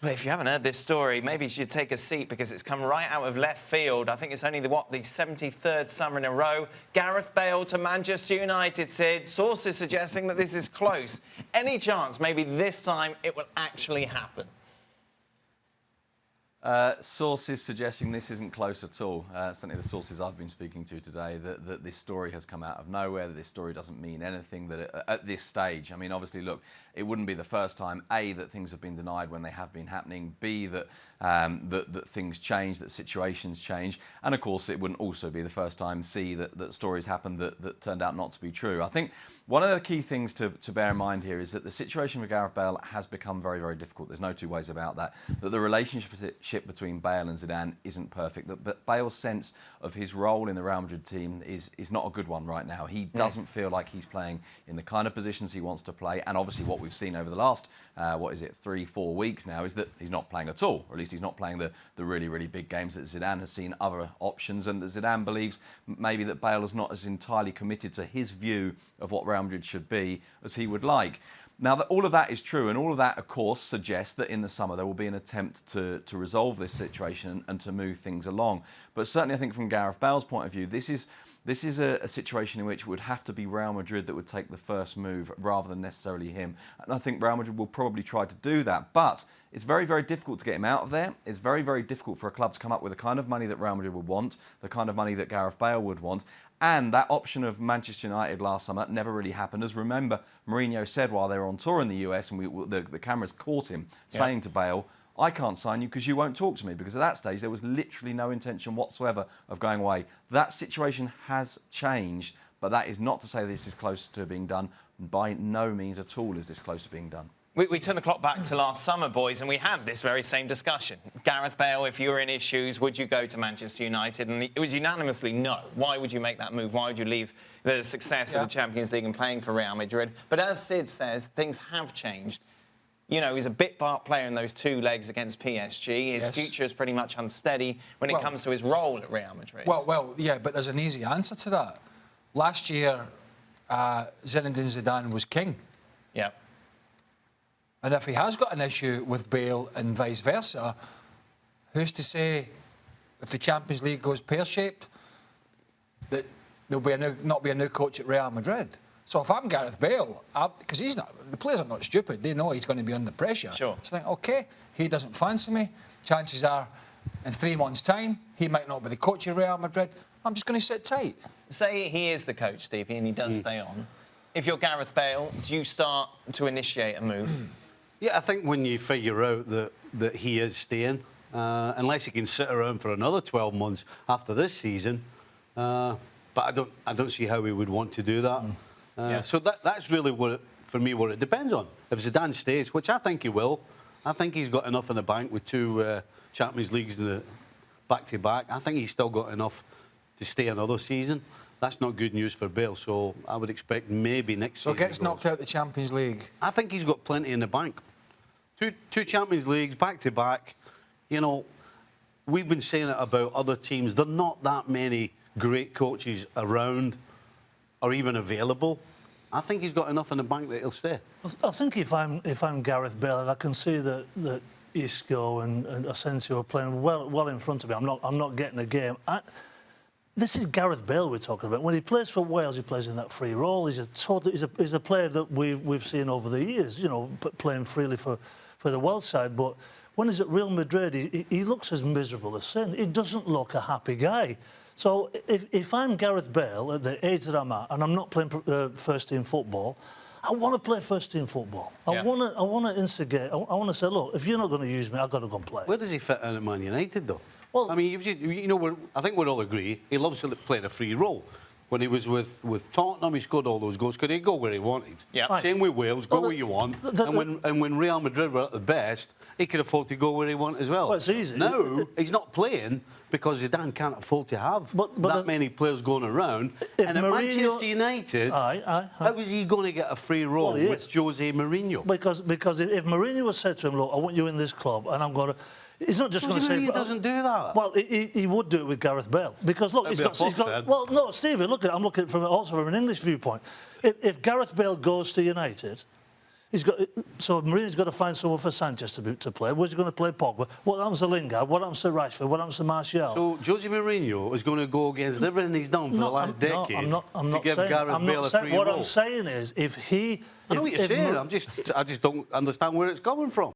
Well, if you haven't heard this story, maybe you should take a seat because it's come right out of left field. I think it's only the 73rd summer in a row. Gareth Bale to Manchester United, Sid. Sources suggesting that this is close. Any chance maybe this time it will actually happen? Sources suggesting this isn't close at all. Certainly the sources I've been speaking to today, that this story has come out of nowhere, that this story doesn't mean anything at this stage. I mean, obviously, look, it wouldn't be the first time, A, that things have been denied when they have been happening, B, that things change, that situations change, and of course it wouldn't also be the first time, C, that stories happened that turned out not to be true. I think one of the key things to bear in mind here is that the situation with Gareth Bale has become very, very difficult. There's no two ways about that. That the relationship between Bale and Zidane isn't perfect. But Bale's sense of his role in the Real Madrid team is not a good one right now. He doesn't feel like he's playing in the kind of positions he wants to play. And obviously what we've seen over the last, 3-4 weeks now is that he's not playing at all. Or at least he's not playing the really, really big games that Zidane has seen other options. And that Zidane believes maybe that Bale is not as entirely committed to his view of what Real Madrid should be as he would like. Now, all of that is true, and all of that, of course, suggests that in the summer there will be an attempt to resolve this situation and to move things along. But certainly, I think from Gareth Bale's point of view, this is a situation in which it would have to be Real Madrid that would take the first move rather than necessarily him. And I think Real Madrid will probably try to do that. But it's very, very difficult to get him out of there. It's very, very difficult for a club to come up with the kind of money that Real Madrid would want, the kind of money that Gareth Bale would want. And that option of Manchester United last summer never really happened. As remember, Mourinho said while they were on tour in the US, and the cameras caught him saying to Bale, I can't sign you because you won't talk to me. Because at that stage, there was literally no intention whatsoever of going away. That situation has changed, but that is not to say this is close to being done. By no means at all is this close to being done. We turn the clock back to last summer, boys, and we had this very same discussion. Gareth Bale, if you were in his shoes, would you go to Manchester United? And it was unanimously no. Why would you make that move? Why would you leave the success of the Champions League and playing for Real Madrid? But as Sid says, things have changed. You know, he's a bit-part player in those 2 legs against PSG. His future is pretty much unsteady when it comes to his role at Real Madrid. Well, yeah, but there's an easy answer to that. Last year, Zinedine Zidane was king. Yeah. And if he has got an issue with Bale and vice versa, who's to say if the Champions League goes pear-shaped that there'll not be a new coach at Real Madrid? So if I'm Gareth Bale, because the players are not stupid, they know he's going to be under pressure. Sure. So I think, OK, he doesn't fancy me. Chances are in 3 months' time, he might not be the coach of Real Madrid. I'm just going to sit tight. Say he is the coach, Stevie, and he does stay on. If you're Gareth Bale, do you start to initiate a move? Yeah, I think when you figure out that he is staying, unless he can sit around for another 12 months after this season, but I don't see how he would want to do that. So that's really for me what it depends on. If Zidane stays, which I think he will, I think he's got enough in the bank with 2 Champions Leagues in the back-to-back. I think he's still got enough to stay another season. That's not good news for Bale, so I would expect maybe next season. So gets knocked out the Champions League. I think he's got plenty in the bank. 2 Champions Leagues, back-to-back. You know, we've been saying it about other teams. There are not that many great coaches around or even available. I think he's got enough in the bank that he'll stay. I think if I'm Gareth Bale, and I can see that Isco and Asensio are playing well in front of me. I'm not getting a game. This is Gareth Bale we're talking about. When he plays for Wales, he plays in that free role. He's a player that we've seen over the years, you know, playing freely for the Welsh side. But when he's at Real Madrid, he looks as miserable as sin. He doesn't look a happy guy. So if I'm Gareth Bale at the age that I'm at, and I'm not playing first-team football, I want to play first-team football. I want to instigate. I want to say, look, if you're not going to use me, I've got to go and play. Where does he fit in at Man United, though? Well, I mean, you know, I think we'll all agree he loves to play a free role. When he was with Tottenham, he scored all those goals. Could he go where he wanted? Yeah. Right. Same with Wales, go where you want. And when Real Madrid were at the best, he could afford to go where he wanted as well. Well, it's easy. Now, he's not playing because Zidane can't afford to have that many players going around. And at Manchester United, how is he going to get a free role with Jose Mourinho? Because if Mourinho has said to him, look, I want you in this club, and I'm going to... He's not just going to say... He doesn't do that. Well, he would do it with Gareth Bale. Because, look, he's got... Well, no, Stevie, I'm looking from an English viewpoint. If Gareth Bale goes to United, So Mourinho's got to find someone for Sanchez to play. Where's he going to play Pogba? What happens to Lingard? What happens to Rashford? What happens to Martial? So Jose Mourinho is going to go against everything he's done for the last decade I'm not to give saying, Gareth Bale a free What roll. I'm saying is, if he... I know what you're saying. I just don't understand where it's coming from.